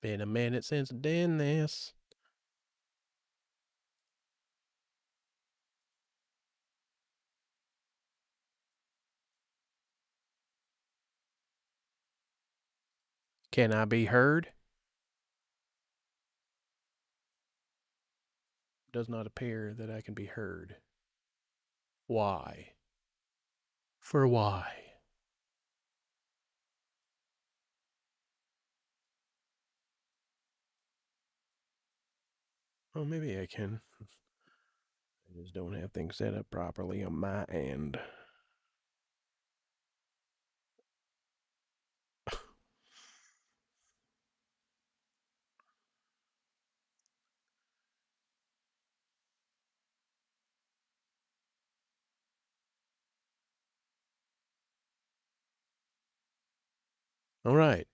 Been a minute since I done this. Can I be heard? Does not appear that I can be heard. Why? For why? Oh, maybe I can. I just don't have things set up properly on my end. All right.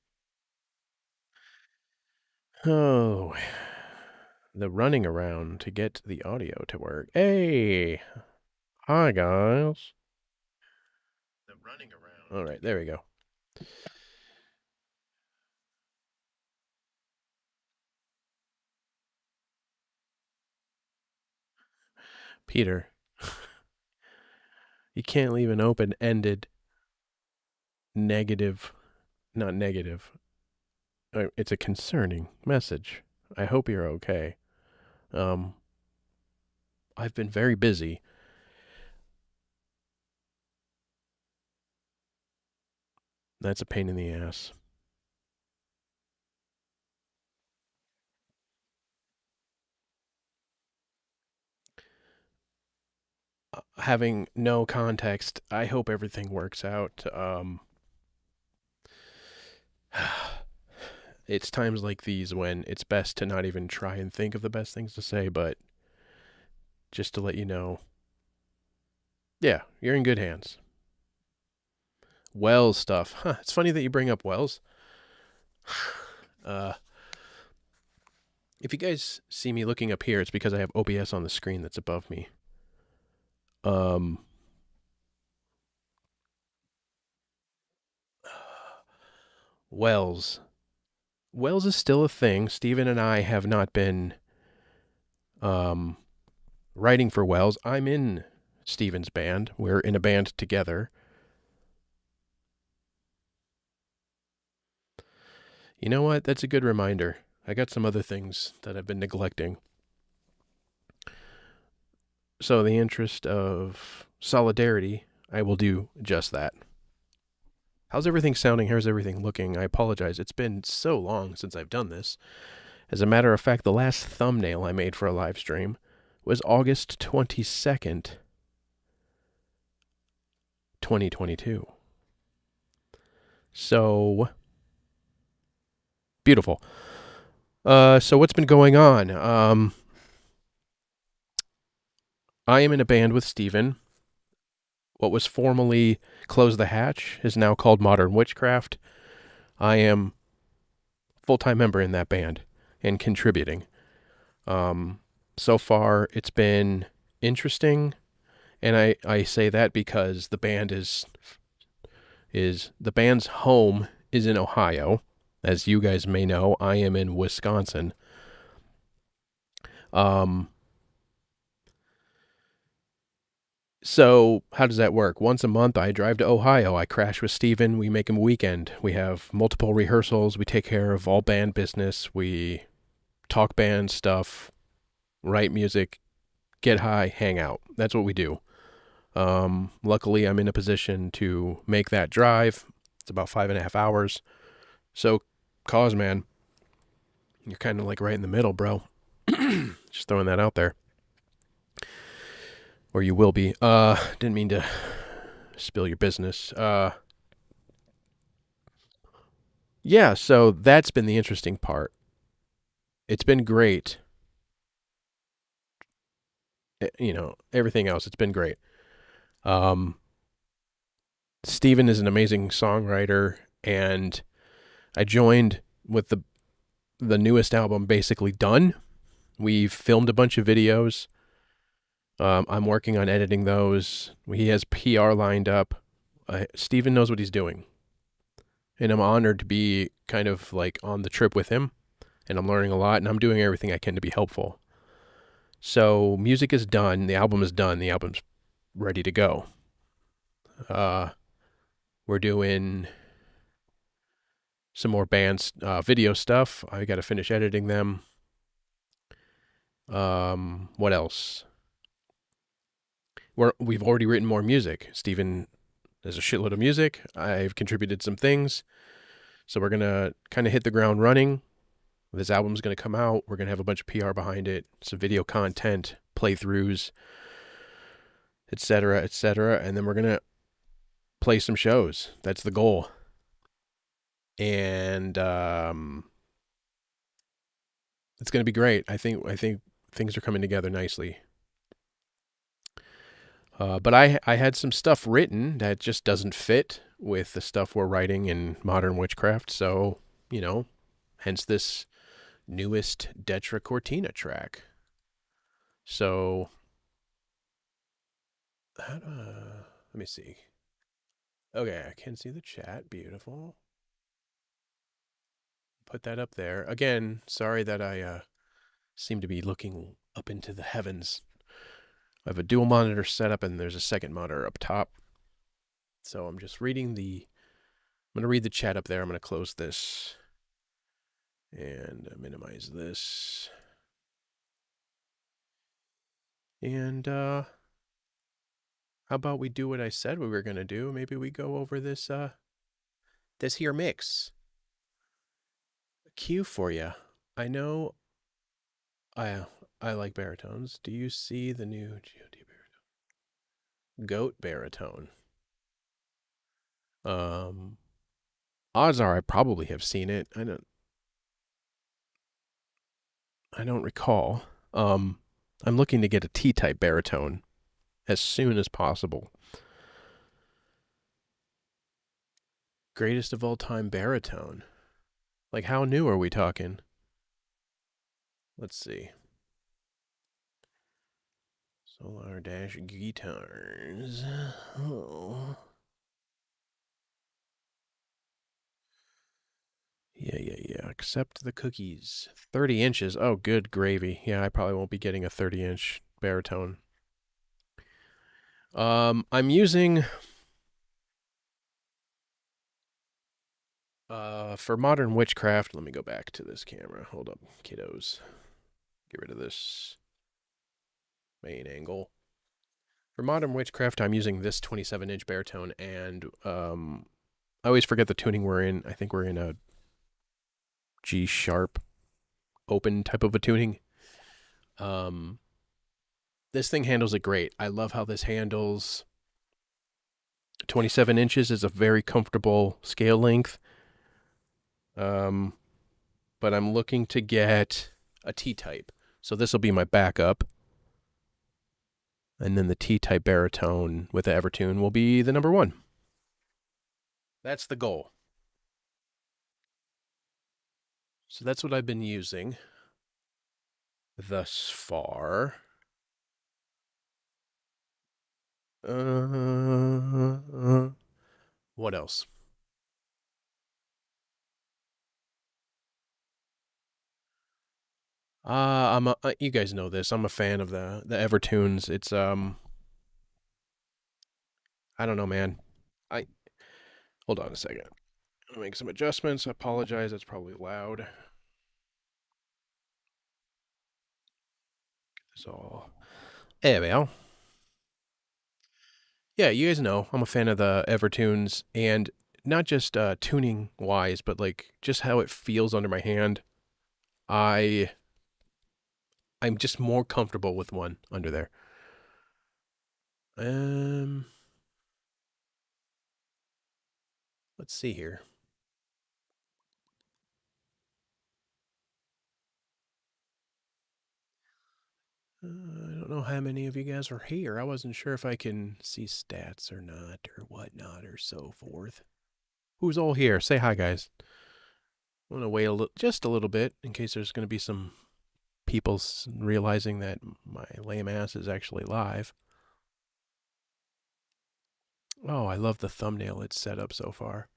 Oh, the running around to get the audio to work. Hey, hi guys. The running around. All right, there we go. Peter, you can't leave an open-ended negative, not negative. It's a concerning message. I hope you're okay. Um, I've been very busy. That's a pain in the ass. Having no context, I hope everything works out. It's times like these when it's best to not even try and think of the best things to say, but just to let you know, yeah, you're in good hands. Wells stuff. Huh, it's funny that you bring up Wells. Uh, if you guys see me looking up here, it's because I have OBS on the screen that's above me. Wells. Wells is still a thing. Steven and I have not been writing for Wells. I'm in Steven's band. We're in a band together. You know what? That's a good reminder. I got some other things that I've been neglecting. So, in the interest of solidarity, I will do just that. How's everything sounding? How's everything looking? I apologize. It's been so long since I've done this. As a matter of fact, the last thumbnail I made for a live stream was August 22nd, 2022. So, beautiful. So what's been going on? I am in a band with Steven. What was formerly Close the Hatch is now called Modern Witchcraft. I am full-time member in that band and contributing. So far, it's been interesting, and I say that because the band is the band's home is in Ohio. As you guys may know, I am in Wisconsin. So how does that work? Once a month, I drive to Ohio. I crash with Steven. We make him a weekend. We have multiple rehearsals. We take care of all band business. We talk band stuff, write music, get high, hang out. That's what we do. Luckily, I'm in a position to make that drive. It's about 5.5 hours. So, cause man, you're kind of like right in the middle, bro. Just throwing that out there. Or you will be. Didn't mean to spill your business. Yeah, so that's been the interesting part. It's been great. You know, everything else, it's been great. Steven is an amazing songwriter, and I joined with the newest album basically done. We've filmed a bunch of videos. I'm working on editing those. He has PR lined up. Steven knows what he's doing. And I'm honored to be kind of like on the trip with him. and I'm learning a lot, and I'm doing everything I can to be helpful. So music is done. The album is done. The album's ready to go. We're doing some more band video stuff. I got to finish editing them. What else? We've already written more music. Steven has a shitload of music. I've contributed some things. So we're going to kind of hit the ground running. This album's going to come out. We're going to have a bunch of PR behind it, some video content, playthroughs, etc., etc. And then we're going to play some shows. That's the goal. And it's going to be great. I think things are coming together nicely. But I had some stuff written that just doesn't fit with the stuff we're writing in Modern Witchcraft. So, hence this newest Detra Cortina track. So, let me see. Okay, I can see the chat. Beautiful. Put that up there. Again, sorry that I seem to be looking up into the heavens. I have a dual monitor setup and there's a second monitor up top. So I'm just reading I'm going to read the chat up there. I'm going to close this and minimize this. And how about we do what I said we were going to do? Maybe we go over this here mix. A cue for you. I know I like baritones. Do you see the new GOT baritone? Goat baritone. Odds are I probably have seen it. I don't recall. I'm looking to get a T-type baritone as soon as possible. Greatest of all time baritone. Like, how new are we talking? Let's see. Solar Dash guitars. Oh. Yeah. Accept the cookies. 30 inches. Oh, good gravy. Yeah, I probably won't be getting a 30-inch baritone. I'm using for Modern Witchcraft. Let me go back to this camera. Hold up, kiddos. Get rid of this main angle. For Modern Witchcraft, I'm using this 27-inch baritone, and I always forget the tuning we're in. I think we're in a G sharp open type of a tuning. This thing handles it great. I love how this handles. 27 inches is a very comfortable scale length. But I'm looking to get a T-type. So this will be my backup. And then the T-type baritone with the Evertune will be the number one. That's the goal. So that's what I've been using thus far. What else? You guys know this. I'm a fan of the Evertunes. It's I don't know, man. Hold on a second. I'll make some adjustments. I apologize. That's probably loud. So, there we are. Yeah, you guys know I'm a fan of the Evertunes, and not just tuning wise, but like just how it feels under my hand. I'm just more comfortable with one under there. Let's see here. I don't know how many of you guys are here. I wasn't sure if I can see stats or not, or whatnot, or so forth. Who's all here? Say hi, guys. I'm gonna wait just a little bit in case there's gonna be some people realizing that my lame ass is actually live. Oh, I love the thumbnail it's set up so far.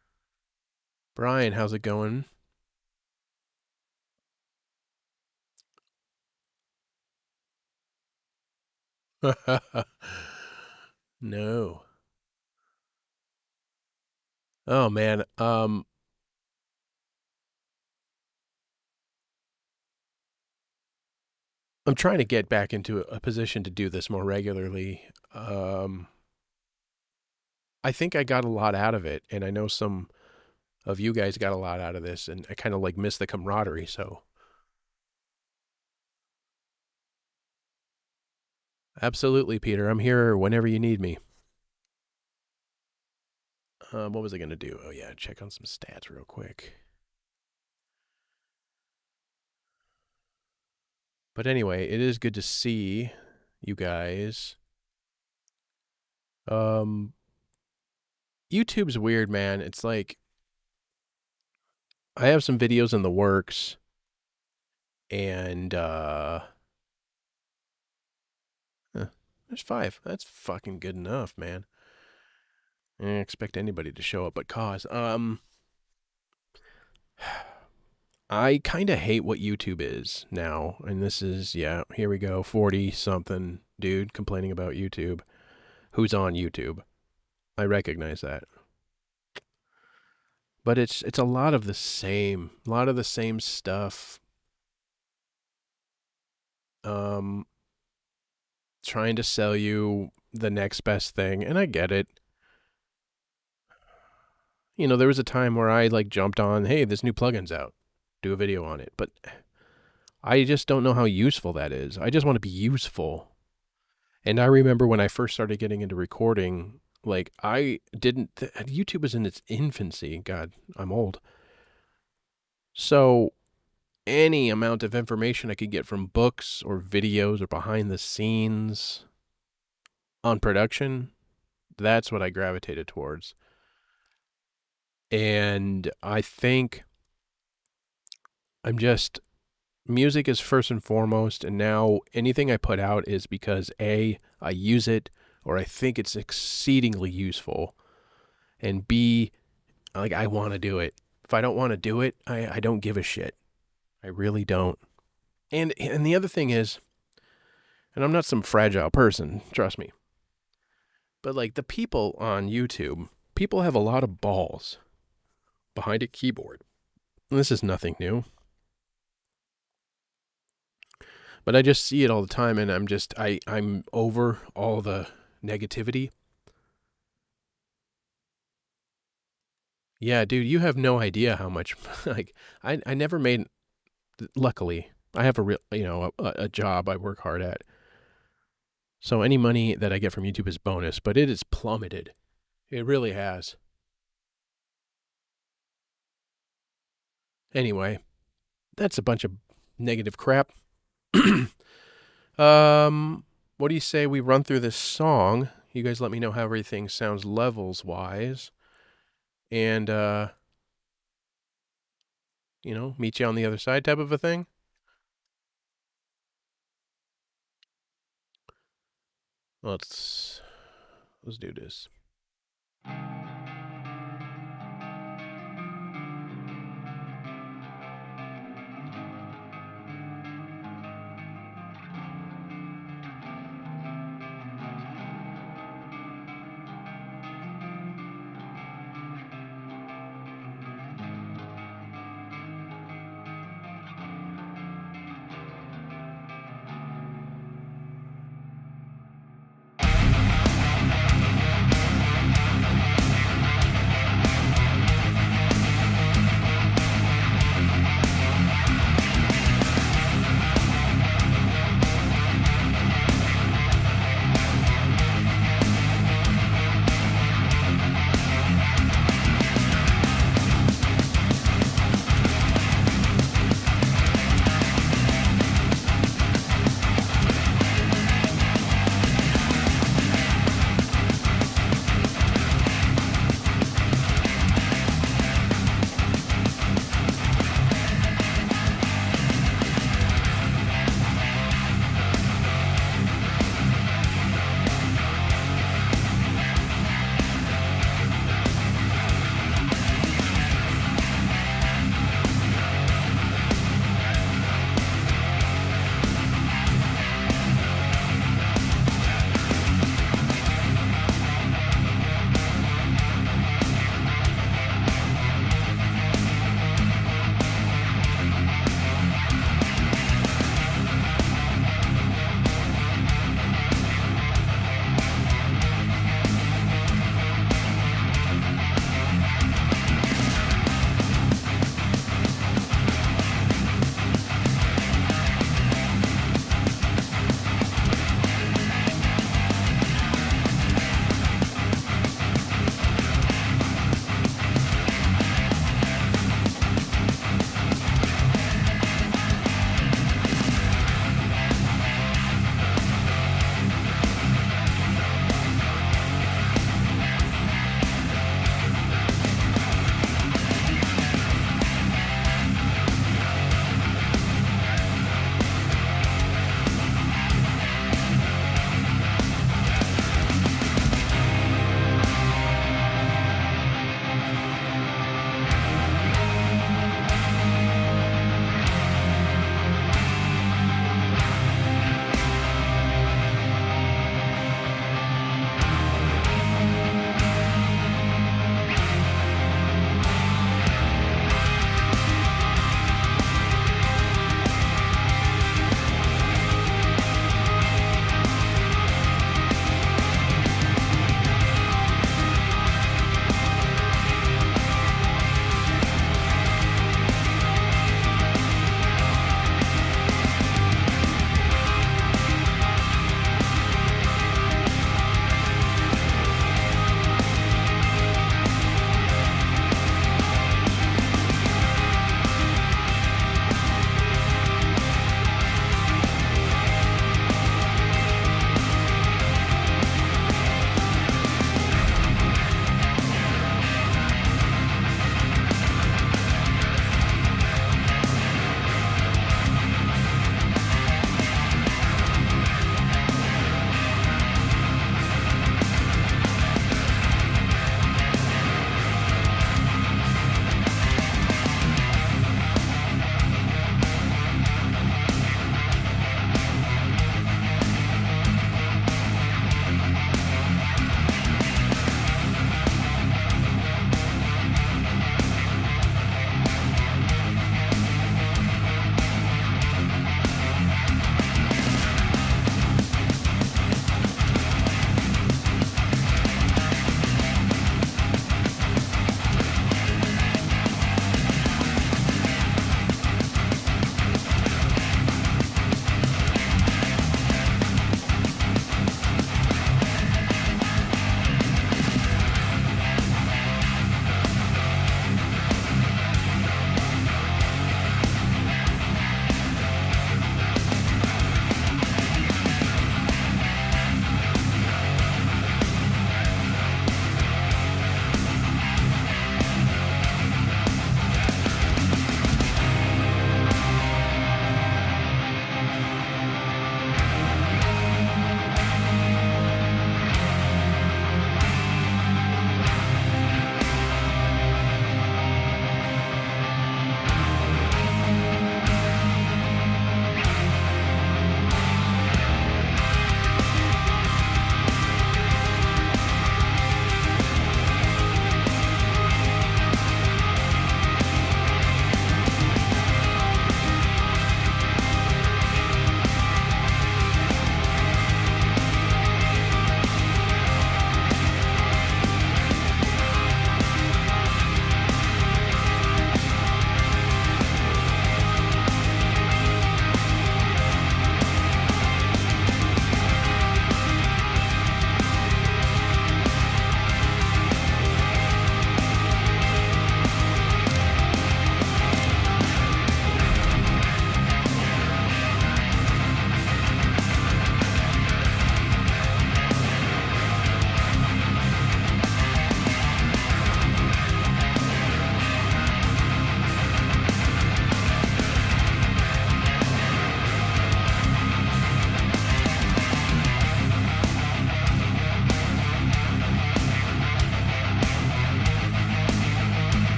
Brian, how's it going? No. Oh man. I'm trying to get back into a position to do this more regularly. I think I got a lot out of it, and I know some of you guys got a lot out of this, and I kind of like miss the camaraderie. So, absolutely, Peter. I'm here whenever you need me. What was I gonna do? Oh yeah, check on some stats real quick. But anyway, it is good to see you guys. Um, YouTube's weird, man. It's like I have some videos in the works, and there's 5. That's fucking good enough, man. I didn't expect anybody to show up but cause. I kind of hate what YouTube is now, and this is, yeah, here we go, 40 something dude complaining about YouTube. Who's on YouTube? I recognize that. But it's a lot of the same, stuff. Um Trying to sell you the next best thing, and I get it. You know, there was a time where I like jumped on, hey, this new plugin's out. Do a video on it. But I just don't know how useful that is. I just want to be useful. And I remember when I first started getting into recording, like I didn't YouTube was in its infancy. God, I'm old. So any amount of information I could get from books or videos or behind the scenes on production, that's what I gravitated towards. And I think music is first and foremost, and now anything I put out is because A, I use it or I think it's exceedingly useful, and B, like I want to do it. If I don't want to do it, I don't give a shit. I really don't. And the other thing is, and I'm not some fragile person, trust me, but like the people on YouTube, people have a lot of balls behind a keyboard. And this is nothing new. But I just see it all the time, and I'm over all the negativity. Yeah, dude, you have no idea how much like I never made, luckily. I have a real, a job I work hard at. So any money that I get from YouTube is bonus, but it has plummeted. It really has. Anyway, that's a bunch of negative crap. What do you say we run through this song? You guys let me know how everything sounds levels wise. And meet you on the other side type of a thing. Let's do this.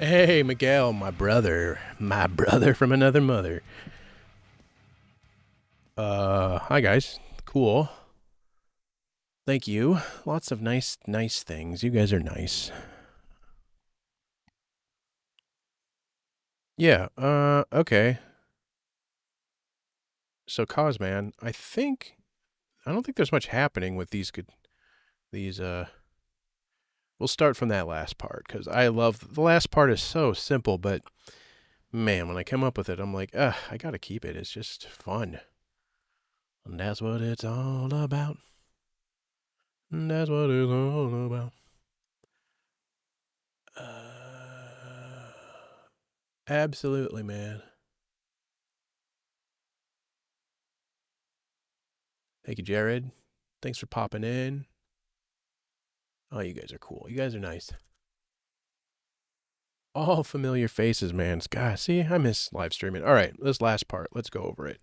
Hey, Miguel, my brother from another mother. Hi guys. Cool. Thank you. Lots of nice things. You guys are nice. Yeah, okay. So Cosman, I don't think there's much happening with these we'll start from that last part cuz I love the last part is so simple, but man, when I come up with it, I'm like, I got to keep it. It's just fun. And that's what it's all about. And that's what it's all about. Absolutely, man. Thank you, Jared. Thanks for popping in. Oh, you guys are cool. You guys are nice. All familiar faces, man. God, see, I miss live streaming. All right, this last part. Let's go over it.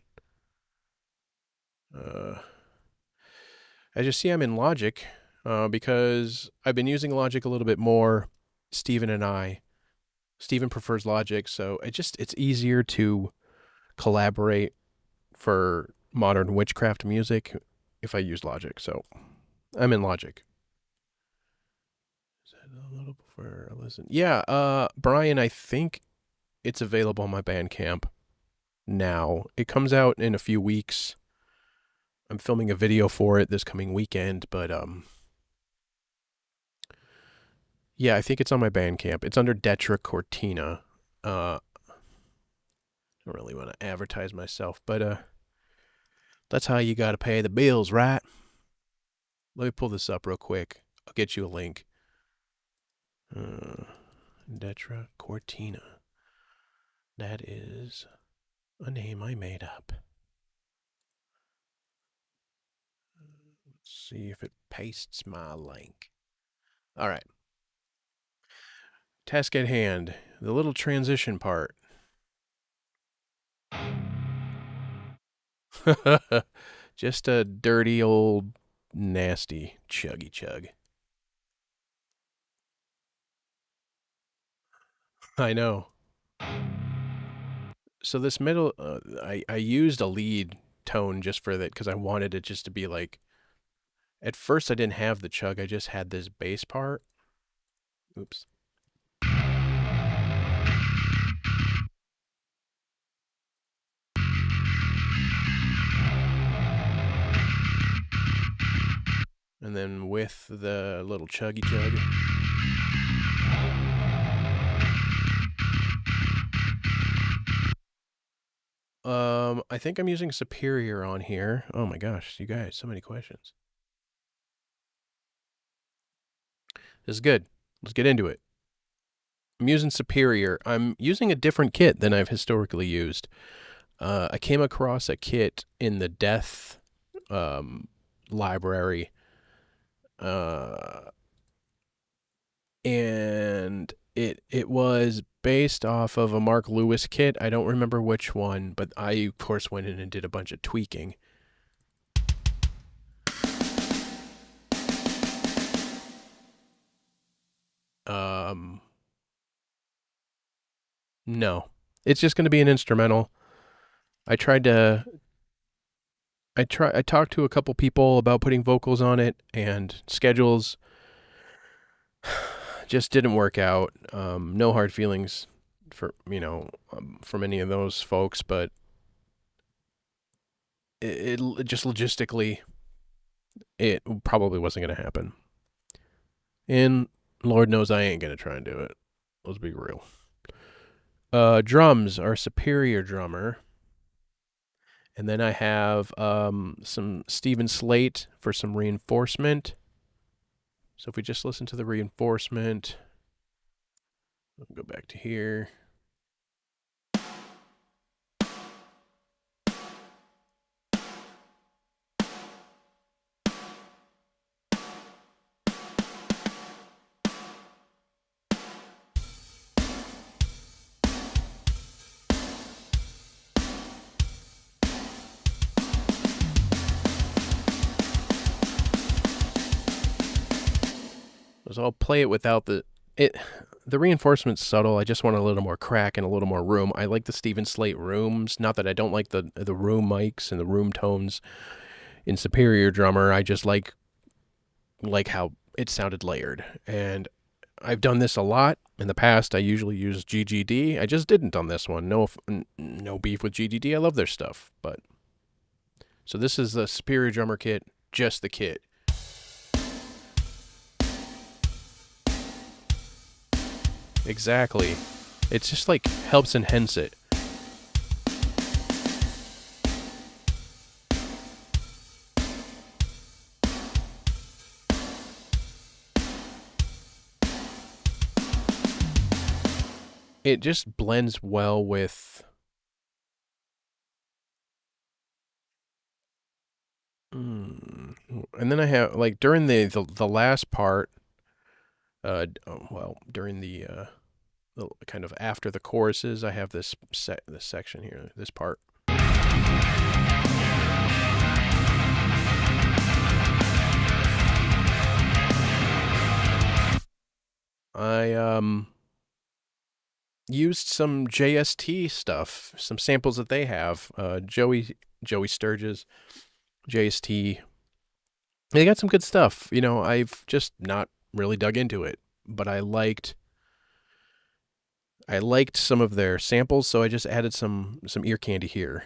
As you see, I'm in Logic because I've been using Logic a little bit more. Steven prefers Logic, so it's easier to collaborate for modern witchcraft music if I use Logic. So I'm in Logic. Is that a little before I listen? Yeah, Brian, I think it's available on my Bandcamp now. It comes out in a few weeks. I'm filming a video for it this coming weekend, but yeah, I think it's on my Bandcamp. It's under Detra Cortina. I don't really want to advertise myself, but that's how you got to pay the bills, right? Let me pull this up real quick. I'll get you a link. Detra Cortina. That is a name I made up. Let's see if it pastes my link. All right. Task at hand. The little transition part. Just a dirty old nasty chuggy chug. I know. So this middle, I used a lead tone just for that because I wanted it just to be like. At first, I didn't have the chug. I just had this bass part. Oops. And then with the little chuggy chug. I think I'm using Superior on here. Oh my gosh, you guys, so many questions. This is good. Let's get into it. I'm using Superior. I'm using a different kit than I've historically used. I came across a kit in the Death library, and it was based off of a Mark Lewis kit. I don't remember which one, but I of course went in and did a bunch of tweaking. No, it's just going to be an instrumental. I talked to a couple people about putting vocals on it, and schedules just didn't work out. No hard feelings for from any of those folks, but it just logistically it probably wasn't going to happen. And Lord knows I ain't going to try and do it. Let's be real. Drums are Superior drummer. And then I have some Steven Slate for some reinforcement. So if we just listen to the reinforcement, I'll go back to here. So I'll play it without the The reinforcement's subtle. I just want a little more crack and a little more room. I like the Steven Slate rooms. Not that I don't like the room mics and the room tones in Superior Drummer. I just like how it sounded layered. And I've done this a lot in the past. I usually use GGD. I just didn't on this one. No beef with GGD. I love their stuff. But so this is the Superior Drummer kit, just the kit. Exactly. It's just like helps enhance it. It just blends well with and then I have like during the last part during the kind of after the choruses, I have this section here, this part. I used some JST stuff, some samples that they have. Joey Sturgis, JST. They got some good stuff. You know, I've just not really dug into it, but I liked some of their samples, so I just added some ear candy here.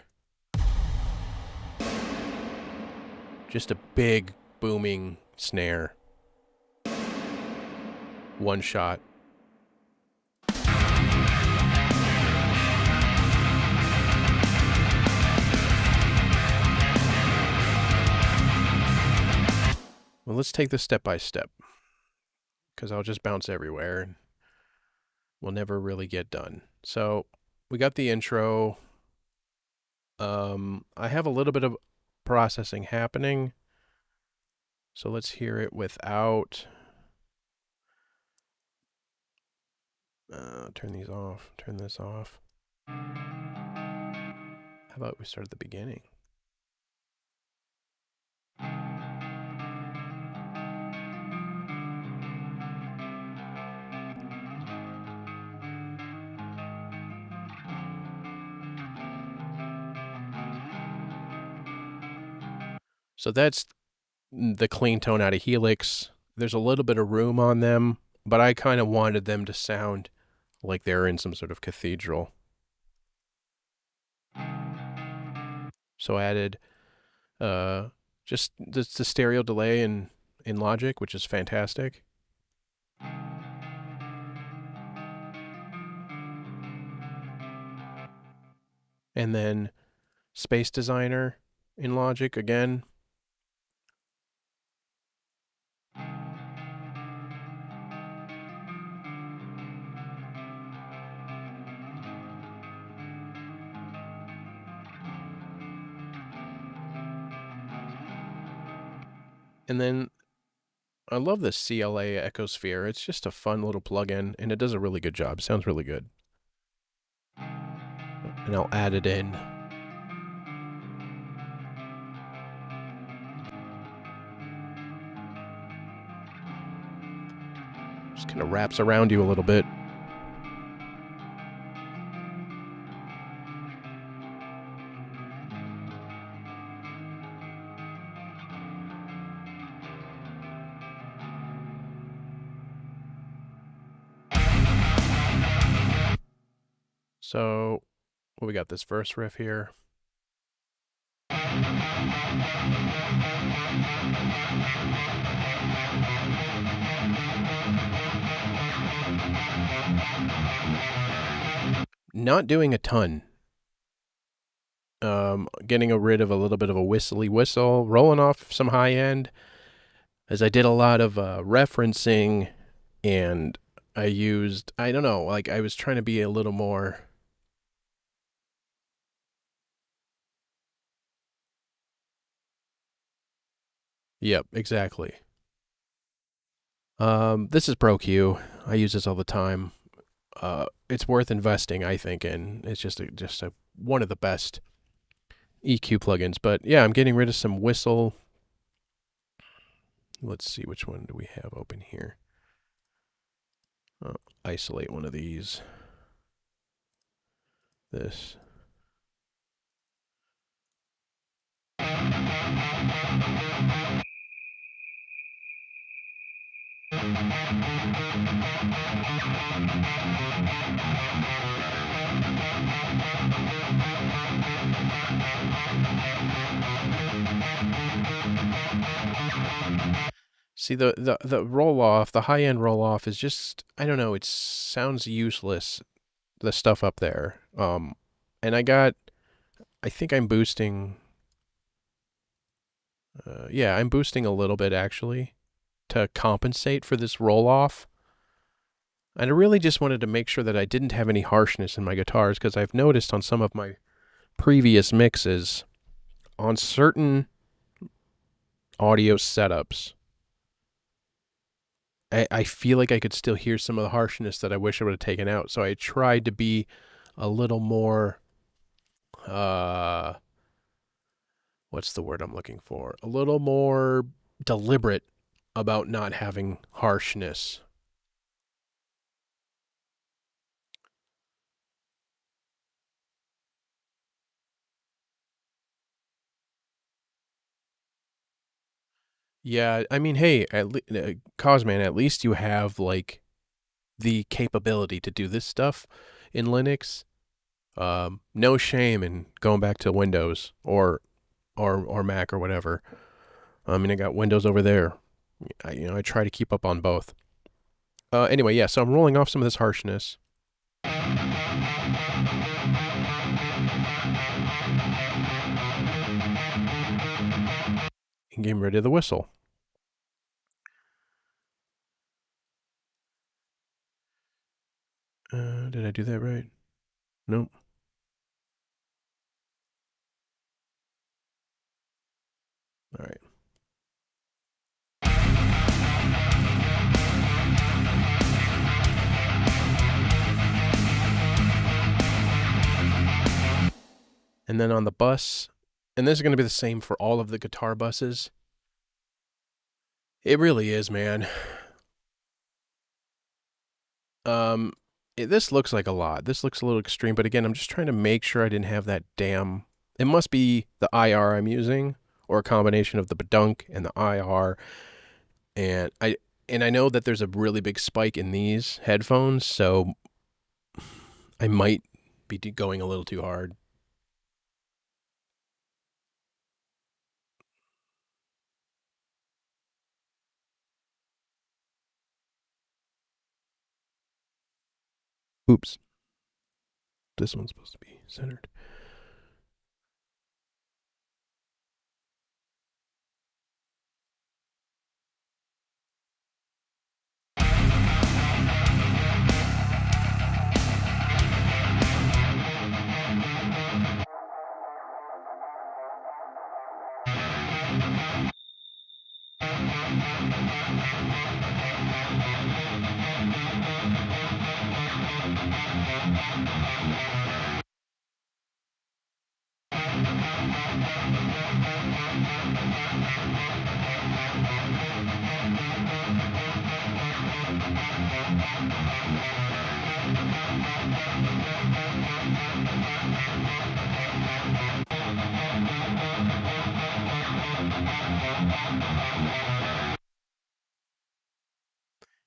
Just a big booming snare. One shot. Well, let's take this step by step, because I'll just bounce everywhere and we'll never really get done. So we got the intro. I have a little bit of processing happening, so let's hear it without. Turn these off. Turn this off. How about we start at the beginning? So that's the clean tone out of Helix. There's a little bit of room on them, but I kind of wanted them to sound like they're in some sort of cathedral. So I added just the stereo delay in Logic, which is fantastic. And then Space Designer in Logic again. And then I love this CLA Echosphere. It's just a fun little plugin, and it does a really good job. Sounds really good. And I'll add it in. Just kind of wraps around you a little bit. So, we got this verse riff here. Not doing a ton. Getting rid of a little bit of a whistly whistle, rolling off some high end, as I did a lot of referencing, and I used, I don't know, like I was trying to be a little more. Yep, exactly. This is Pro Q. I use this all the time. It's worth investing, I think, in. It's just one of the best EQ plugins. But yeah, I'm getting rid of some whistle. Let's see, which one do we have open here? isolate one of these. This. See, the roll off, the high end roll off is just, I don't know, it sounds useless, the stuff up there. And I think I'm boosting, yeah, I'm boosting a little bit actually to compensate for this roll off. And I really just wanted to make sure that I didn't have any harshness in my guitars, because I've noticed on some of my previous mixes, on certain audio setups, I feel like I could still hear some of the harshness that I wish I would have taken out. So I tried to be a little more, what's the word I'm looking for? A little more deliberate about not having harshness. Yeah, I mean, hey, Cosman, at least you have like the capability to do this stuff in Linux. No shame in going back to Windows or Mac or whatever. I mean, I got Windows over there. I try to keep up on both. Anyway, yeah, so I'm rolling off some of this harshness. And getting rid of the whistle. Did I do that right? Nope. All right. And then on the bus, and this is going to be the same for all of the guitar buses. It really is, man. This looks like a lot. This looks a little extreme, but again, I'm just trying to make sure I didn't have that damn. It must be the IR I'm using, or a combination of the Badunk and the IR. And I know that there's a really big spike in these headphones, so I might be going a little too hard. Oops. This one's supposed to be centered.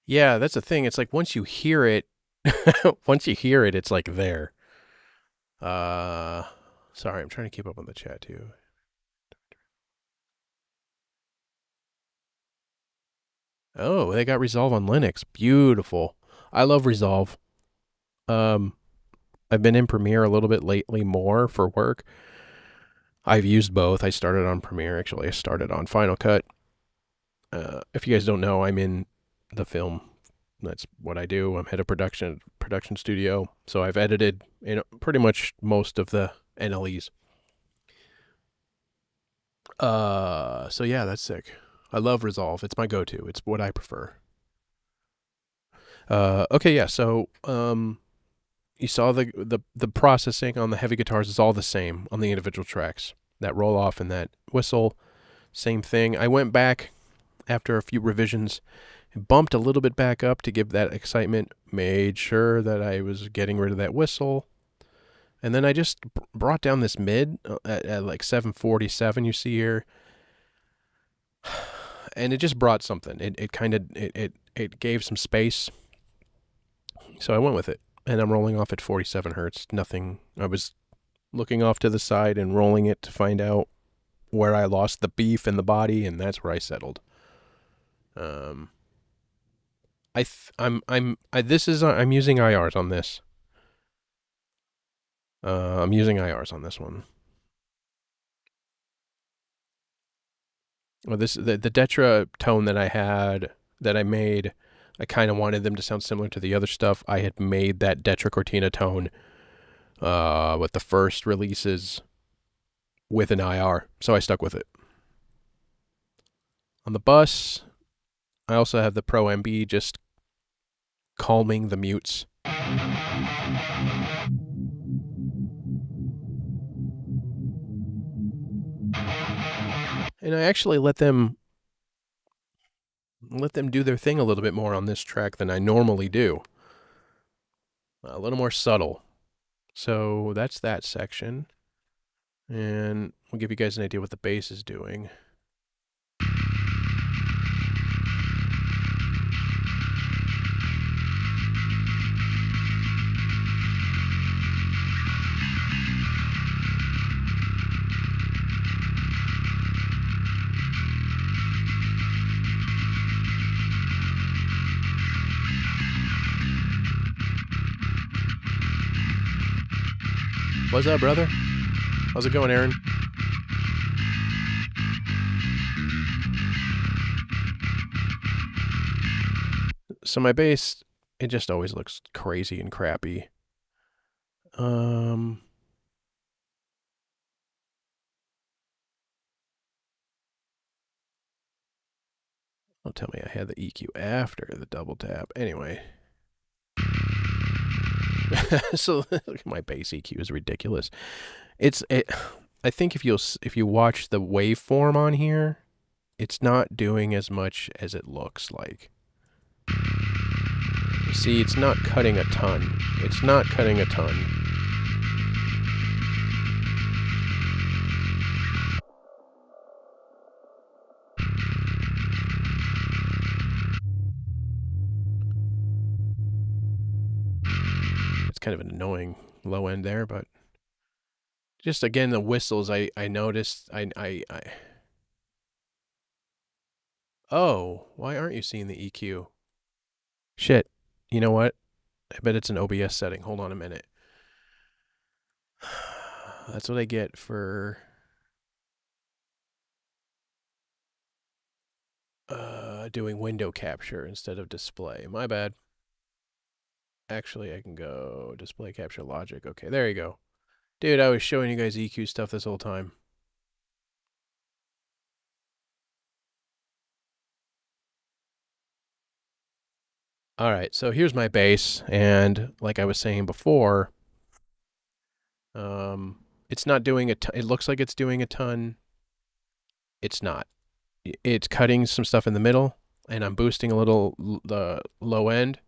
Yeah, that's the thing. It's like once you hear it, it's like there. Sorry, I'm trying to keep up on the chat too. Oh, they got Resolve on Linux. Beautiful. I love Resolve. I've been in Premiere a little bit lately more for work. I've used both. I started on Premiere, actually. I started on Final Cut. If you guys don't know, I'm in the film. That's what I do. I'm head of production studio. So I've edited pretty much most of the NLEs. So yeah, that's sick. I love Resolve. It's my go-to. It's what I prefer. Okay, yeah. So you saw the processing on the heavy guitars is all the same on the individual tracks. That roll off and that whistle, same thing. I went back after a few revisions bumped a little bit back up to give that excitement, made sure that I was getting rid of that whistle. And then I just brought down this mid at like 747 you see here. And it just brought something. It gave some space. So I went with it. And I'm rolling off at 47 hertz. Nothing. I was looking off to the side and rolling it to find out where I lost the beef in the body, and that's where I settled. I'm using IRs on this. I'm using IRs on this one. Well, the Detra tone that I made, I kind of wanted them to sound similar to the other stuff. I had made that Detra Cortina tone with the first releases with an IR, so I stuck with it. On the bus, I also have the Pro MB just calming the mutes. And I actually let them do their thing a little bit more on this track than I normally do. A little more subtle. So that's that section. And we'll give you guys an idea what the bass is doing. What's up, brother? How's it going, Aaron? So my bass, it just always looks crazy and crappy. Don't tell me I had the EQ after the double tap. Anyway. So my bass EQ is ridiculous. I think if you watch the waveform on here, it's not doing as much as it looks like. See, it's not cutting a ton. It's not cutting a ton. It's kind of an annoying low end there, but just again the whistles I noticed Oh, why aren't you seeing the EQ? Shit. You know what? I bet it's an OBS setting. Hold on a minute. That's what I get for doing window capture instead of display. My bad. Actually, I can go display capture logic. Okay, there you go. Dude, I was showing you guys EQ stuff this whole time. All right, so here's my bass, and like I was saying before, it's not doing a ton. It looks like it's doing a ton. It's not. It's cutting some stuff in the middle, and I'm boosting a little the low end.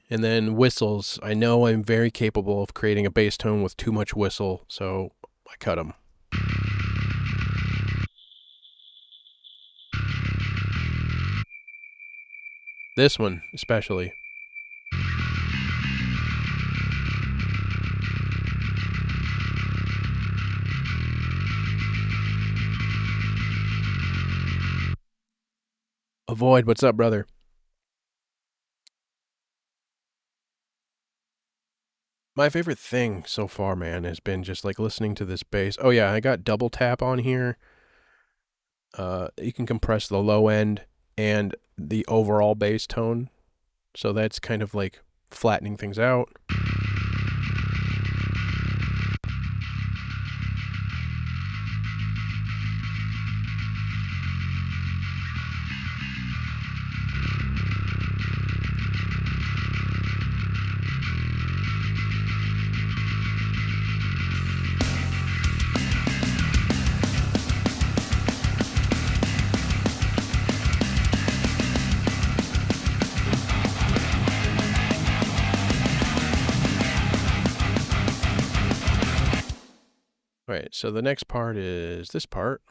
And then whistles. I know I'm very capable of creating a bass tone with too much whistle, so I cut them. This one, especially. Avoid, what's up, brother? My favorite thing so far, man, has been just like listening to this bass. Oh yeah, I got double tap on here. You can compress the low end and the overall bass tone. So that's kind of like flattening things out. All right, so the next part is this part.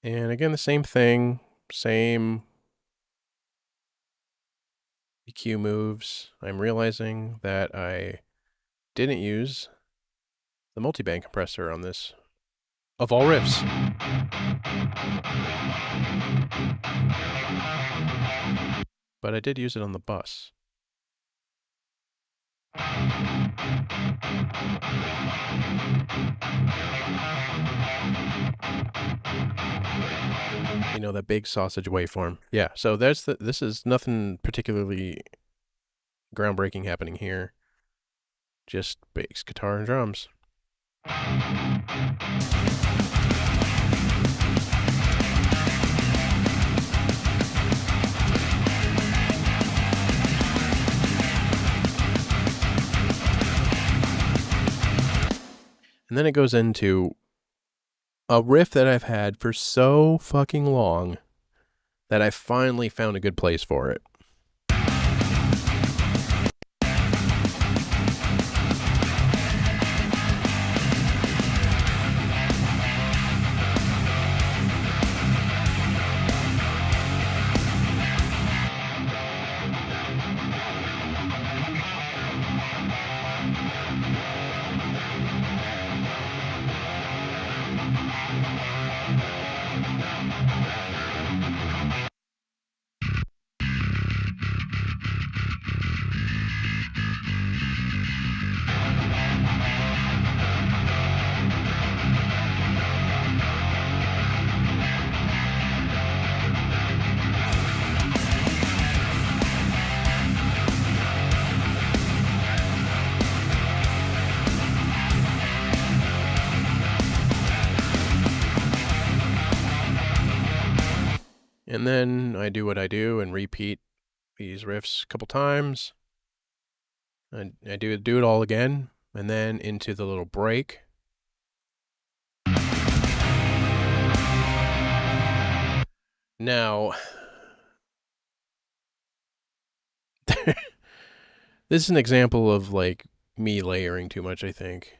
And again, the same thing, same EQ moves. I'm realizing that I didn't use the multiband compressor on this, of all riffs. But I did use it on the bus. You know, that big sausage waveform. Yeah, so this is nothing particularly groundbreaking happening here. Just bass, guitar, and drums. And then it goes into a riff that I've had for so fucking long that I finally found a good place for it. And then I do what I do and repeat these riffs a couple times. I do it all again, and then into the little break. Now, this is an example of like me layering too much, I think.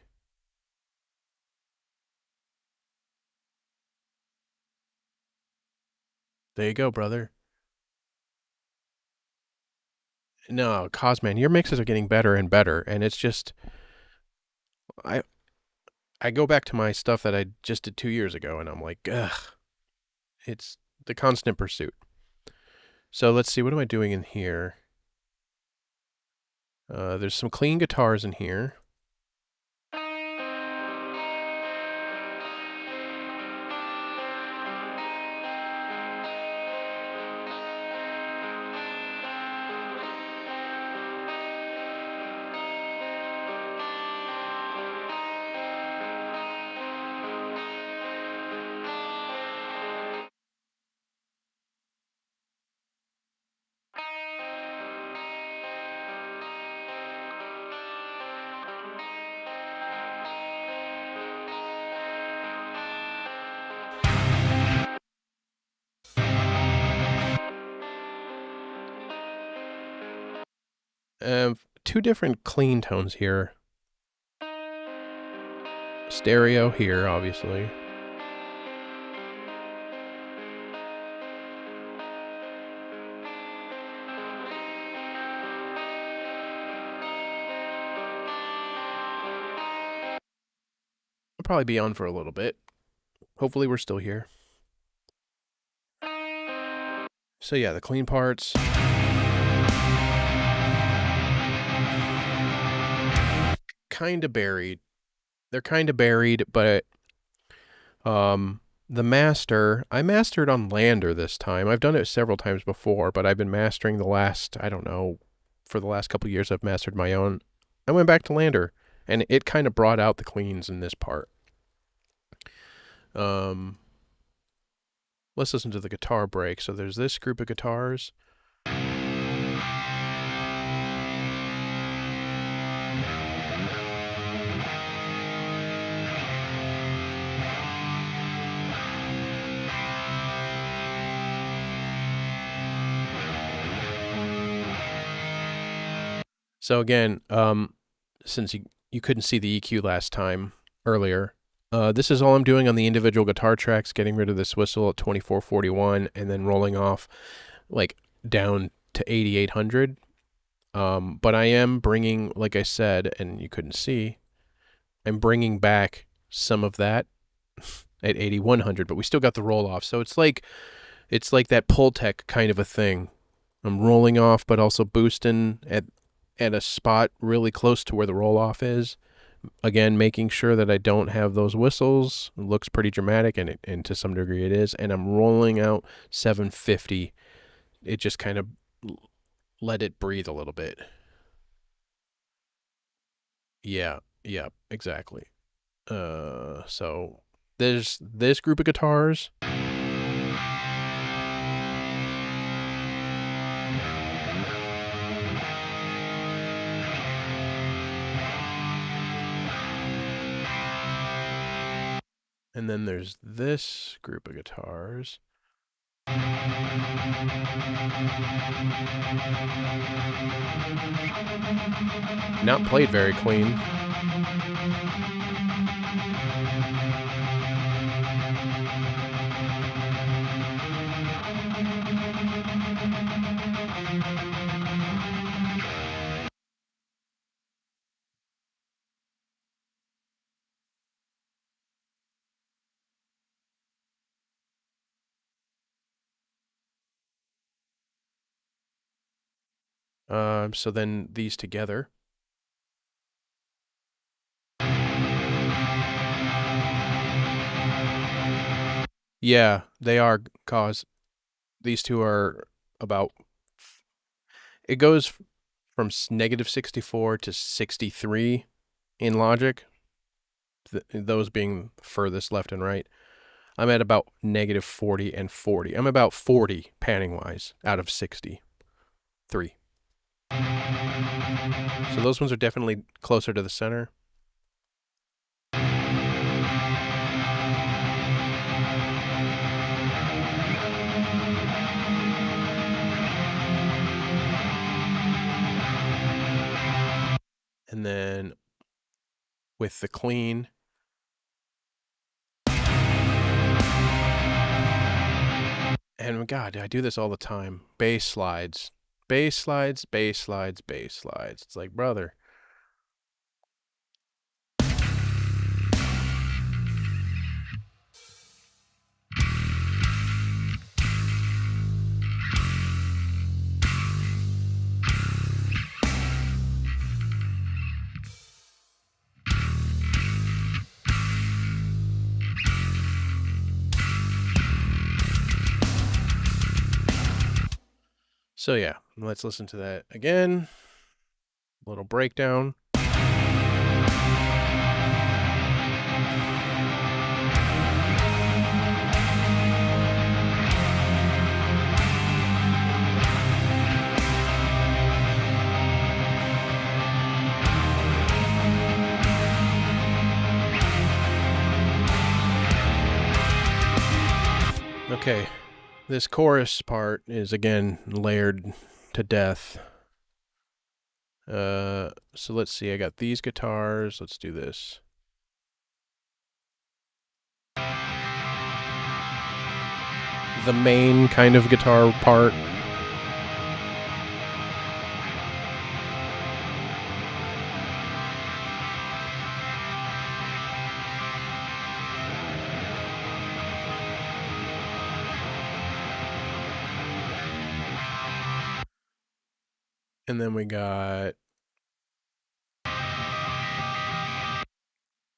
There you go, brother. No, Cosman, your mixes are getting better and better, and it's just I go back to my stuff that I just did 2 years ago, and I'm like, ugh. It's the constant pursuit. So let's see, what am I doing in here? There's some clean guitars in here. Two different clean tones here. Stereo here, obviously. I'll probably be on for a little bit. Hopefully we're still here. So yeah, the clean parts. Kind of buried. They're kind of buried, but the master, I mastered on Lander this time. I've done it several times before, but I've been mastering the last, I don't know, for the last couple of years I've mastered my own. I went back to Lander, and it kind of brought out the cleans in this part. Let's let's listen to the guitar break. So there's this group of guitars. So again, since you couldn't see the EQ last time earlier, this is all I'm doing on the individual guitar tracks, getting rid of this whistle at 2441 and then rolling off like down to 8800. But I am bringing, like I said, and you couldn't see, I'm bringing back some of that at 8100, but we still got the roll off. So it's like that Pultec kind of a thing. I'm rolling off, but also boosting at a spot really close to where the roll off is. Again, making sure that I don't have those whistles. It looks pretty dramatic, and to some degree it is. And I'm rolling out 750. It just kind of let it breathe a little bit. Yeah, exactly. So there's this group of guitars. And then there's this group of guitars. Not played very clean. So then these together. Yeah, they are, cause these two are about, it goes from negative 64 to 63 in Logic, those being furthest left and right. I'm at about negative 40 and 40. I'm about 40 panning wise out of 63. So those ones are definitely closer to the center. And then with the clean, and God, I do this all the time. Bass slides, bass slides, bass slides, bass slides. It's like, brother. So yeah, let's listen to that again. A little breakdown. Okay, this chorus part is again layered to death. So let's see, I got these guitars. Let's do this. The main kind of guitar part. And then we got,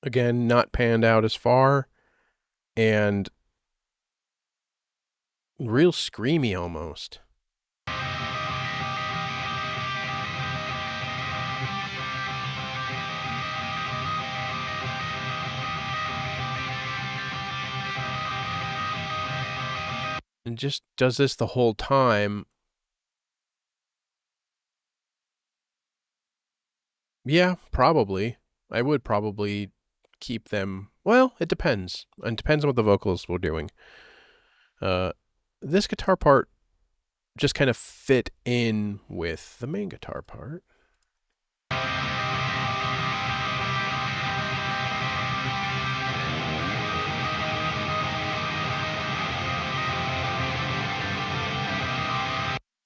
again, not panned out as far, and real screamy almost. and just does this the whole time. Yeah, probably. I would probably keep them. Well, it depends. It depends on what the vocals we're doing. This guitar part just kind of fit in with the main guitar part.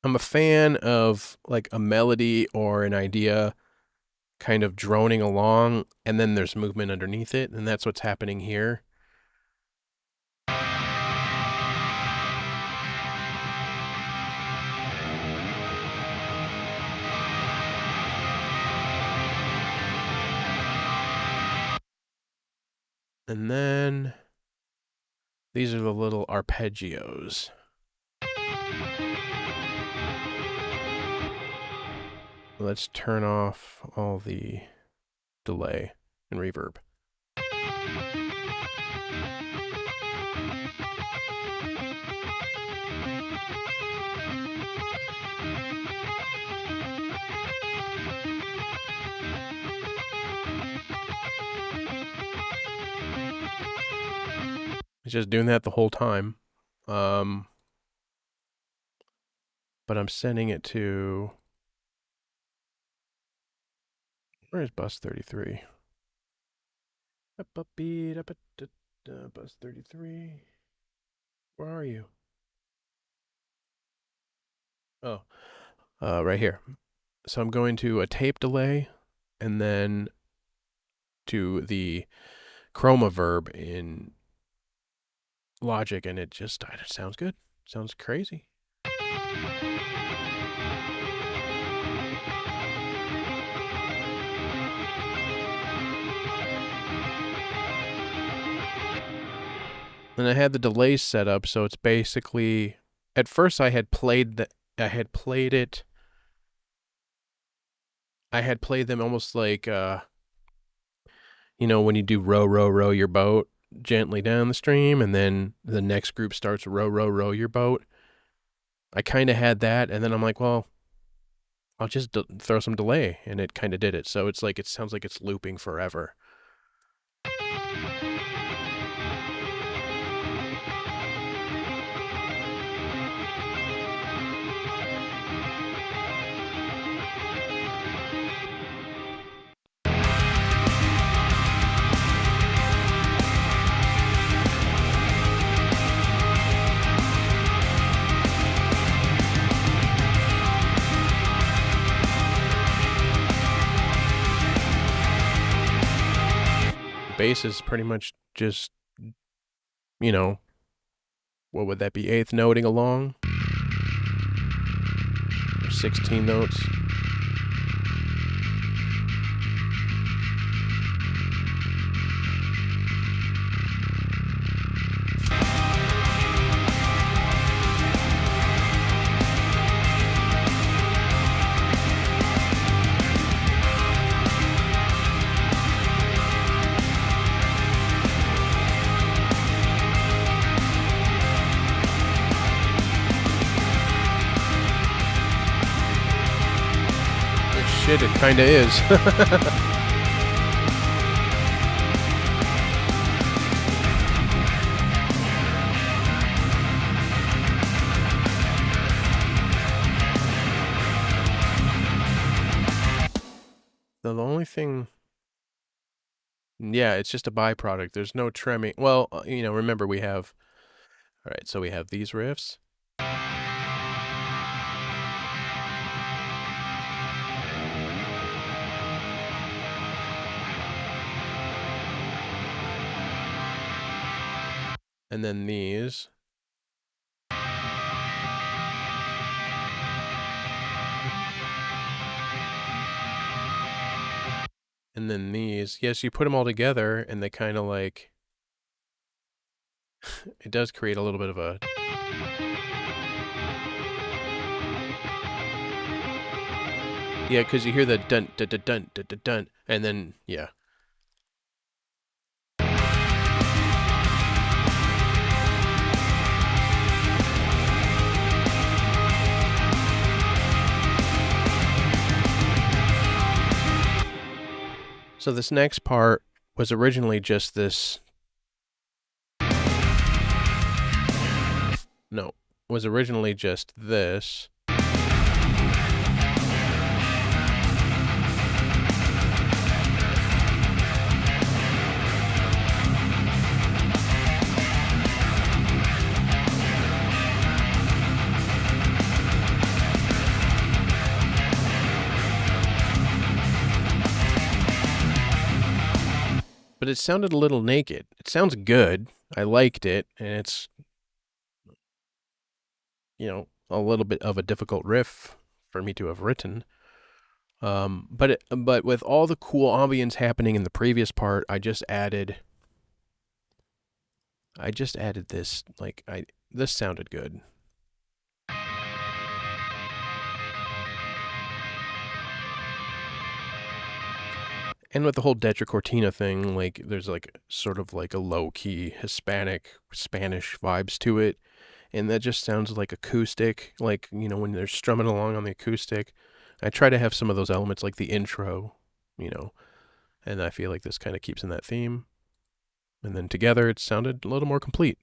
I'm a fan of like a melody or an idea kind of droning along, and then there's movement underneath it, and that's what's happening here. And then these are the little arpeggios. Let's turn off all the delay and reverb. It's just doing that the whole time. But I'm sending it to... Where's bus 33? Bus 33. Where are you? Oh, right here. So I'm going to a tape delay and then to the chroma verb in Logic, and it sounds good. Sounds crazy. And I had the delays set up, so it's basically, at first I had played them almost like, when you do row, row, row your boat gently down the stream, and then the next group starts row, row, row your boat. I kind of had that, and then I'm like, well, I'll just throw some delay, and it kind of did it. So it's like, it sounds like it's looping forever. Bass is pretty much just, what would that be? Eighth noting along? Or 16 notes? Shit, it kinda is. The only thing... Yeah, it's just a byproduct. There's no trimming. Well, remember we have... Alright, so we have these riffs. And then these. And then these. Yes, you put them all together and they kind of like... it does create a little bit of a... Yeah, because you hear the dun, dun, dun, dun, dun, dun, dun, and then, yeah. So this next part was originally just this. No, was originally just this. But it sounded a little naked. It sounds good. I liked it, and it's, you know, a little bit of a difficult riff for me to have written. But with all the cool ambience happening in the previous part, I just added this. This sounded good. And with the whole Detra Cortina thing, like there's like sort of like a low key Hispanic Spanish vibes to it, and that just sounds like acoustic, like, you know, when they're strumming along on the acoustic. I try to have some of those elements like the intro, you know, and I feel like this kind of keeps in that theme. And then together it sounded a little more complete.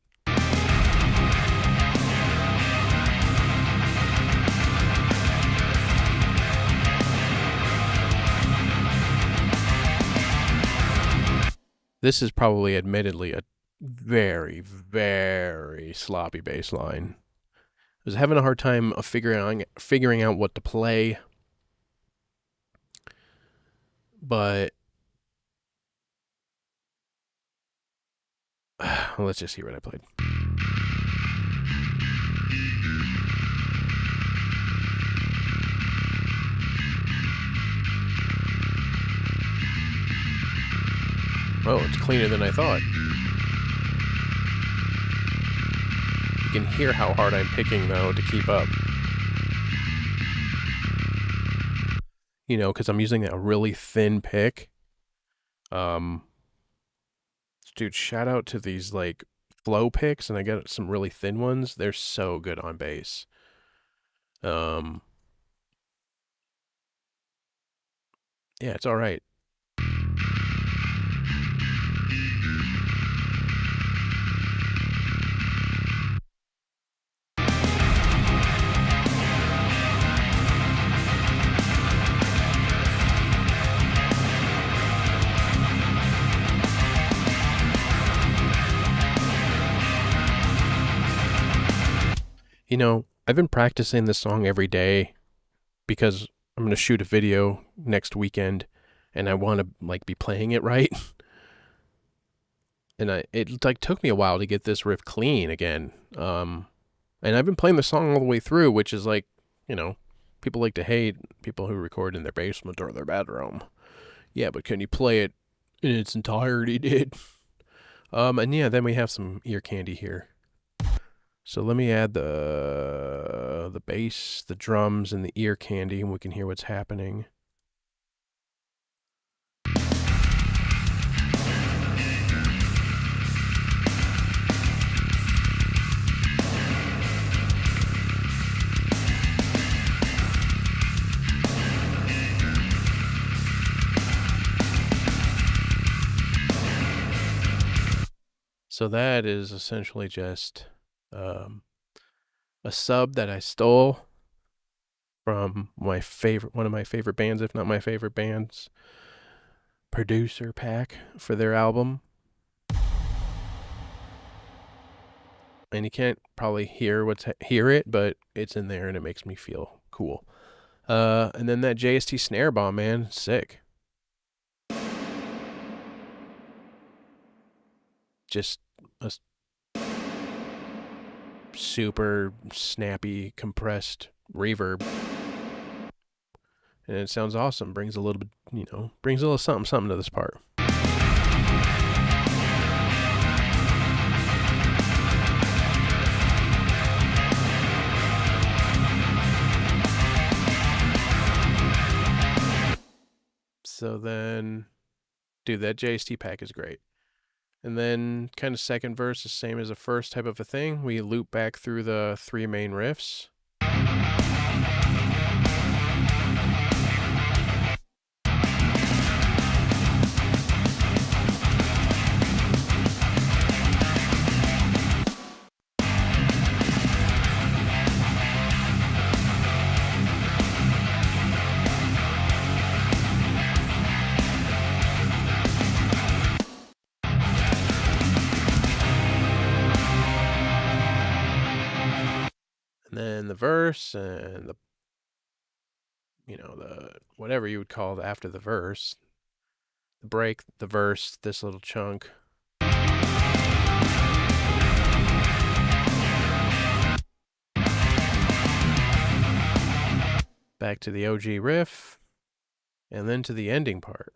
This is probably admittedly a very, very sloppy bass line. I was having a hard time of figuring out what to play. But let's just hear what I played. Oh, it's cleaner than I thought. You can hear how hard I'm picking, though, to keep up. You know, because I'm using a really thin pick. Dude, shout out to these, like, flow picks, and I got some really thin ones. They're so good on bass. Yeah, it's all right. You know, I've been practicing this song every day because I'm going to shoot a video next weekend and I want to like be playing it right. And it like took me a while to get this riff clean again. And I've been playing the song all the way through, which is like, you know, people like to hate people who record in their basement or their bedroom. Yeah, but can you play it in its entirety, dude? And yeah, then we have some ear candy here. So let me add the bass, the drums, and the ear candy, and we can hear what's happening. So that is essentially just a sub that I stole from one of my favorite bands, if not my favorite band's producer pack for their album. And you can't probably hear it, but it's in there and it makes me feel cool. And then that JST snare bomb, man, sick. Just a super snappy, compressed reverb. And it sounds awesome. Brings a little bit, you know, brings a little something to this part. So then, dude, that JST pack is great. And then kind of second verse, the same as the first type of a thing. We loop back through the three main riffs. then the verse and the, the whatever you would call after the verse, the break, the verse, this little chunk. Back to the OG riff, and then to the ending part.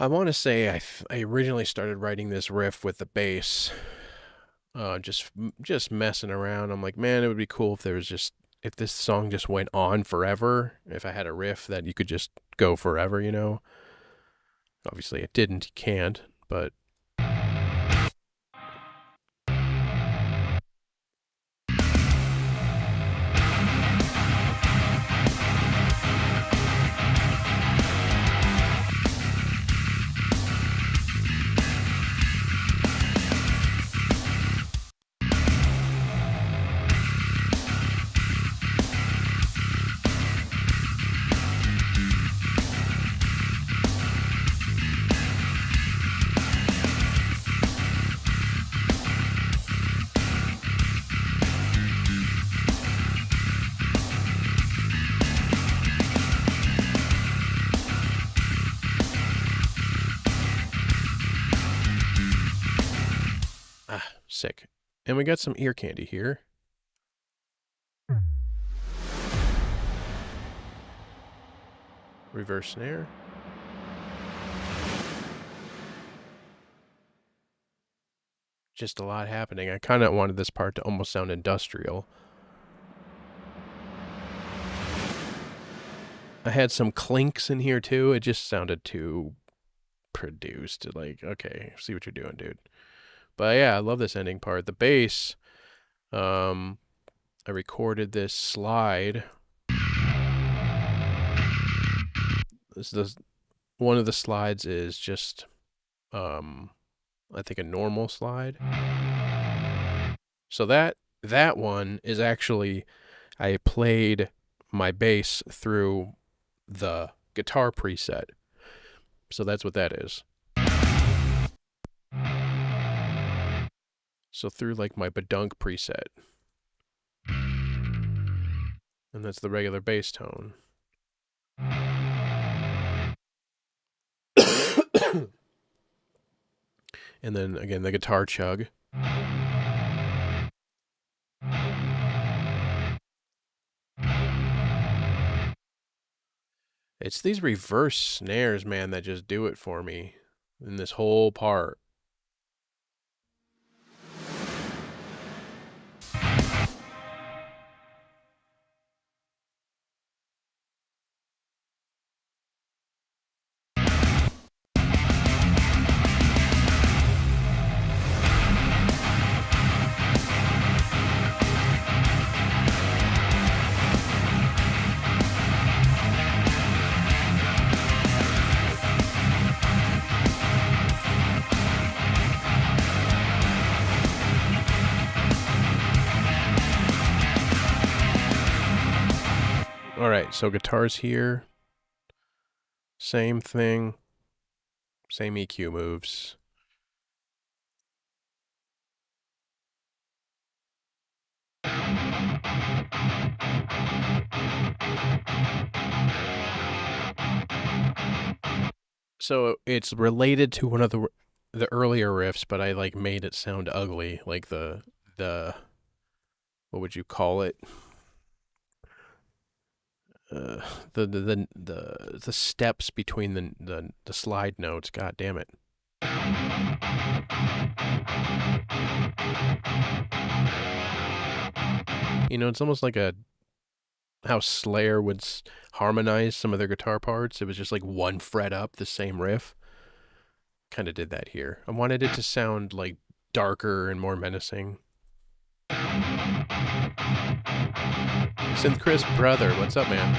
I want to say I originally started writing this riff with the bass, just messing around. I'm like, man, it would be cool if if this song just went on forever. If I had a riff that you could just go forever, Obviously, it didn't. You can't, but. Sick. And we got some ear candy here. Reverse snare. Just a lot happening. I kind of wanted this part to almost sound industrial. I had some clinks in here too. It just sounded too produced. Like, okay, see what you're doing, dude. But yeah, I love this ending part. The bass, I recorded this slide. One of the slides is just, I think a normal slide. So that one is actually, I played my bass through the guitar preset. So that's what that is. So through like my badunk preset. And that's the regular bass tone. And then again, the guitar chug. It's these reverse snares, man, that just do it for me in this whole part. All right, so guitars here. Same thing. Same EQ moves. So it's related to one of the earlier riffs, but I like made it sound ugly, like the what would you call it? The steps between the slide notes. God damn it. It's almost like how Slayer would harmonize some of their guitar parts. It was just like one fret up, the same riff. Kind of did that here. I wanted it to sound like darker and more menacing. Synth Chris brother, what's up, man?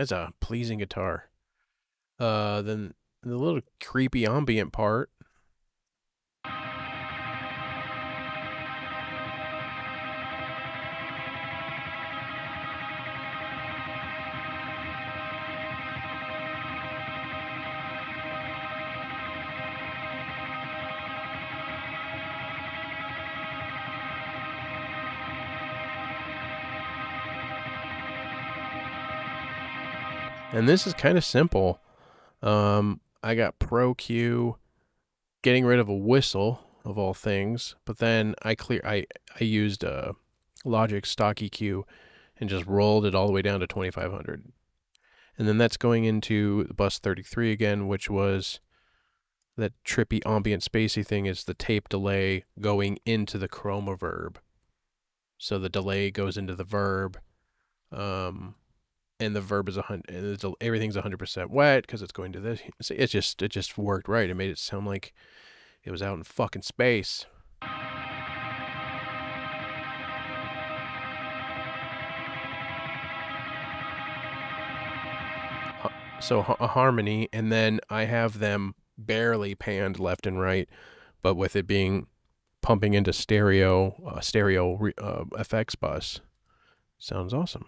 That's a pleasing guitar. Then the little creepy ambient part. And this is kind of simple. I got Pro Q, getting rid of a whistle of all things, but then I used Logic stock EQ and just rolled it all the way down to 2500. And then that's going into the bus 33 again, which was that trippy ambient spacey thing, is the tape delay going into the chroma verb. So the delay goes into the verb, and the verb is everything's 100% wet because it's going to this. It just worked right. It made it sound like it was out in fucking space. So a harmony, and then I have them barely panned left and right, but with it being pumping into stereo FX bus, sounds awesome.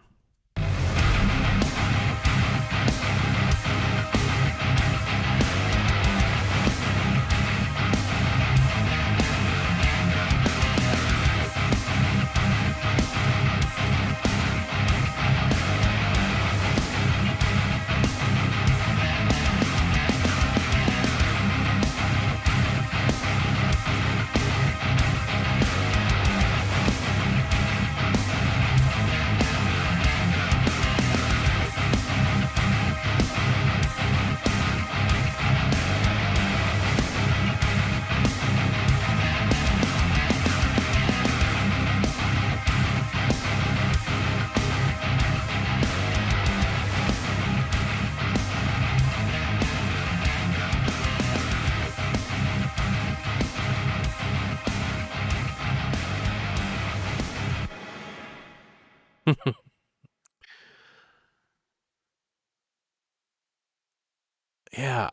Yeah,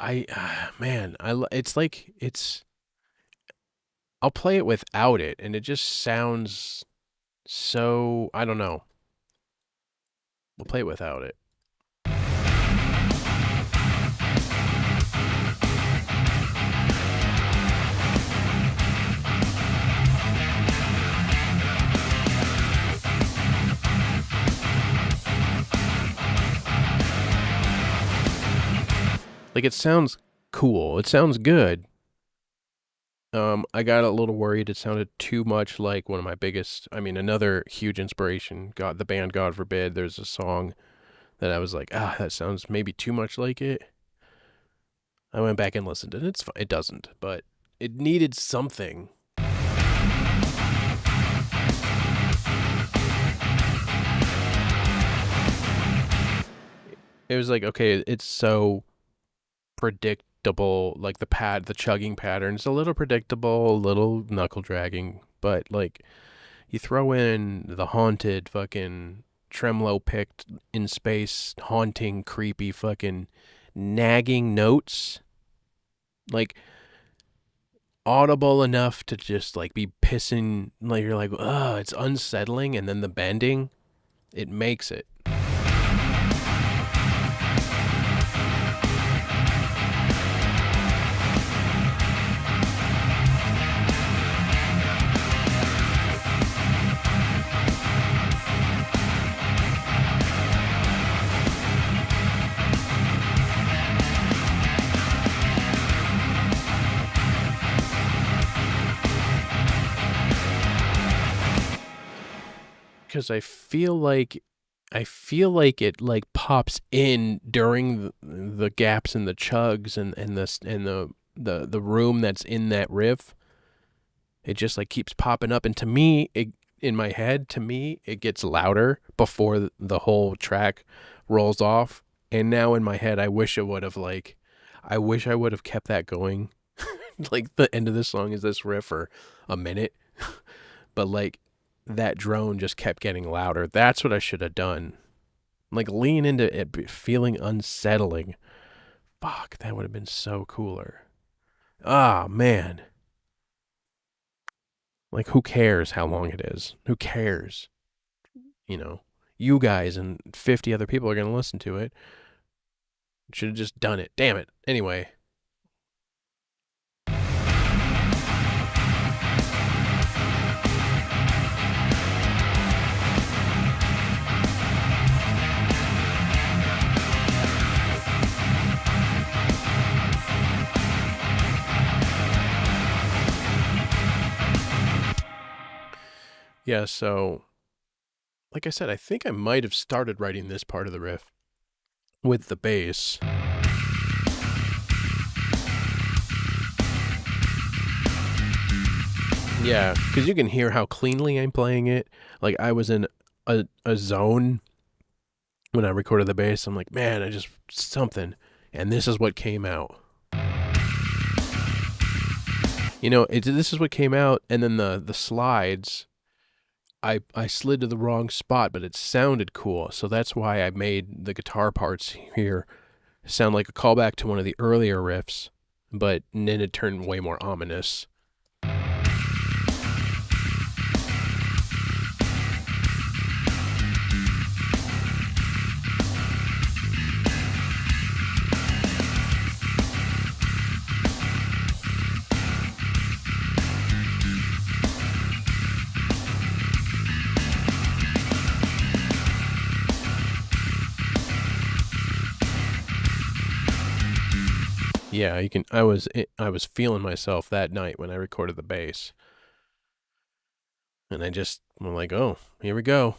it's like I'll play it without it, and it just sounds so, I don't know. We'll play it without it. Like, it sounds cool. It sounds good. I got a little worried. It sounded too much like one of my another huge inspiration, the band God Forbid. There's a song that I was like, that sounds maybe too much like it. I went back and listened, and it's fine. It doesn't, but it needed something. It was like, okay, it's so predictable, like the chugging pattern's a little predictable, a little knuckle dragging, but like you throw in the haunted fucking tremolo picked in space, haunting, creepy fucking nagging notes, like audible enough to just like be pissing, like you're like, oh, it's unsettling, and then the bending, it makes it. Because I feel like it like pops in during the gaps in the chugs and the room that's in that riff. It just like keeps popping up, and to me, in my head, it gets louder before the whole track rolls off. And now in my head, I wish I would have kept that going. Like the end of the song is this riff for a minute, but like that drone just kept getting louder. That's what I should have done. Like lean into it feeling unsettling. Fuck, that would have been so cooler. Ah, man. Like, who cares how long it is? Who cares? You know, you guys and 50 other people are going to listen to it. Should have just done it. Damn it. Anyway. Yeah, so like I said, I think I might have started writing this part of the riff with the bass. Yeah, because you can hear how cleanly I'm playing it. Like I was in a zone when I recorded the bass. I'm like, man, I just something, and this is what came out. You know, this is what came out, and then the slides. I slid to the wrong spot, but it sounded cool, so that's why I made the guitar parts here sound like a callback to one of the earlier riffs, but then it turned way more ominous. Yeah, you can. I was feeling myself that night when I recorded the bass, and I'm like, oh, here we go.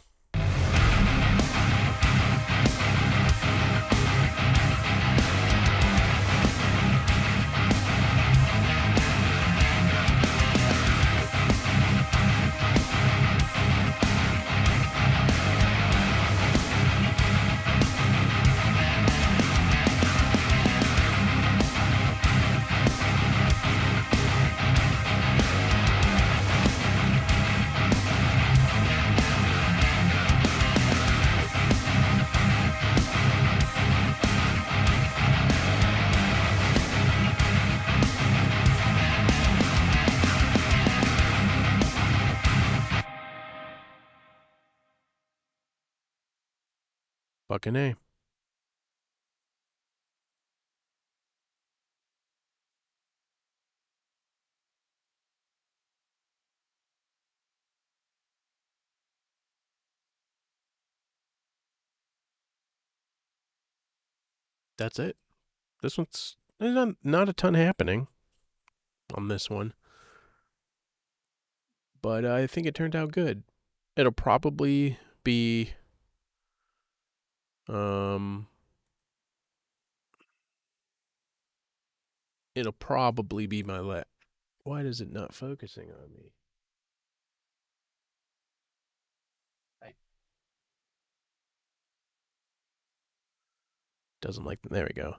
Fucking A. That's it. This one's there's not a ton happening on this one, but I think it turned out good. It'll probably be um it'll probably be my Why is it not focusing on me? I doesn't like there we go.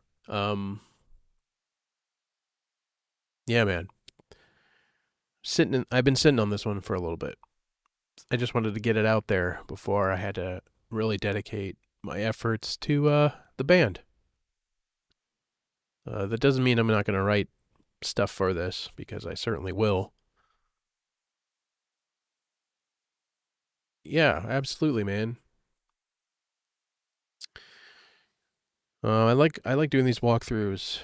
Yeah, man. I've been sitting on this one for a little bit. I just wanted to get it out there before I had to really dedicate my efforts to the band. That doesn't mean I'm not going to write stuff for this, because I certainly will. Yeah, absolutely, man. I like doing these walkthroughs.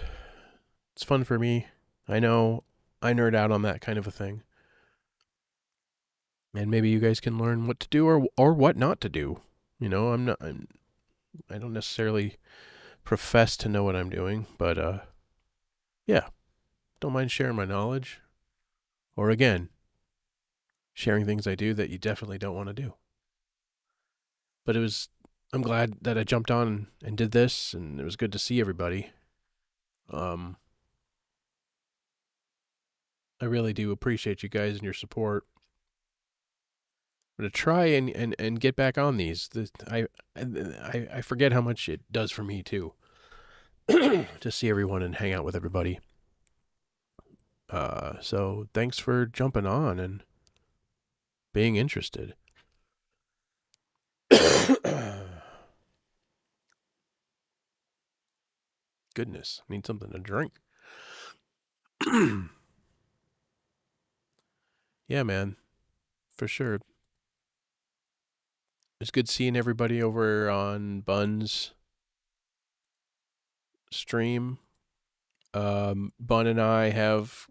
It's fun for me. I know I nerd out on that kind of a thing, and maybe you guys can learn what to do or what not to do. You know, I don't necessarily profess to know what I'm doing, but yeah, don't mind sharing my knowledge, or again, sharing things I do that you definitely don't want to do. But I'm glad that I jumped on and did this, and it was good to see everybody. Um, I really do appreciate you guys and your support. I'm gonna try and get back on these. I forget how much it does for me too to see everyone and hang out with everybody. So thanks for jumping on and being interested. Goodness, I need something to drink. Yeah, man, for sure. It's good seeing everybody over on Bun's stream. Bun and I have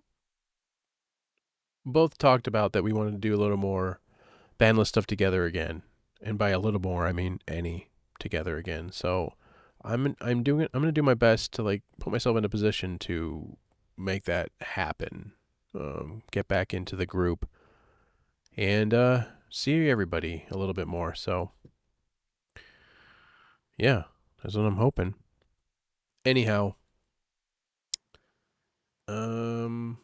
both talked about that we wanted to do a little more bandless stuff together again, and by a little more, I mean any together again. So I'm doing it. I'm gonna do my best to like put myself in a position to make that happen. Get back into the group and see everybody a little bit more. So yeah, that's what I'm hoping. Anyhow, um,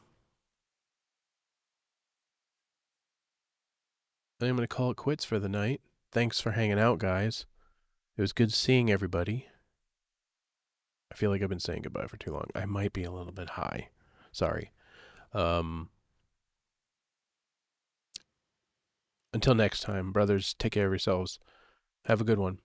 I'm gonna call it quits for the night. Thanks for hanging out, guys. It was good seeing everybody. I feel like I've been saying goodbye for too long. I might be a little bit high. Sorry. Um, until next time, brothers, take care of yourselves. Have a good one.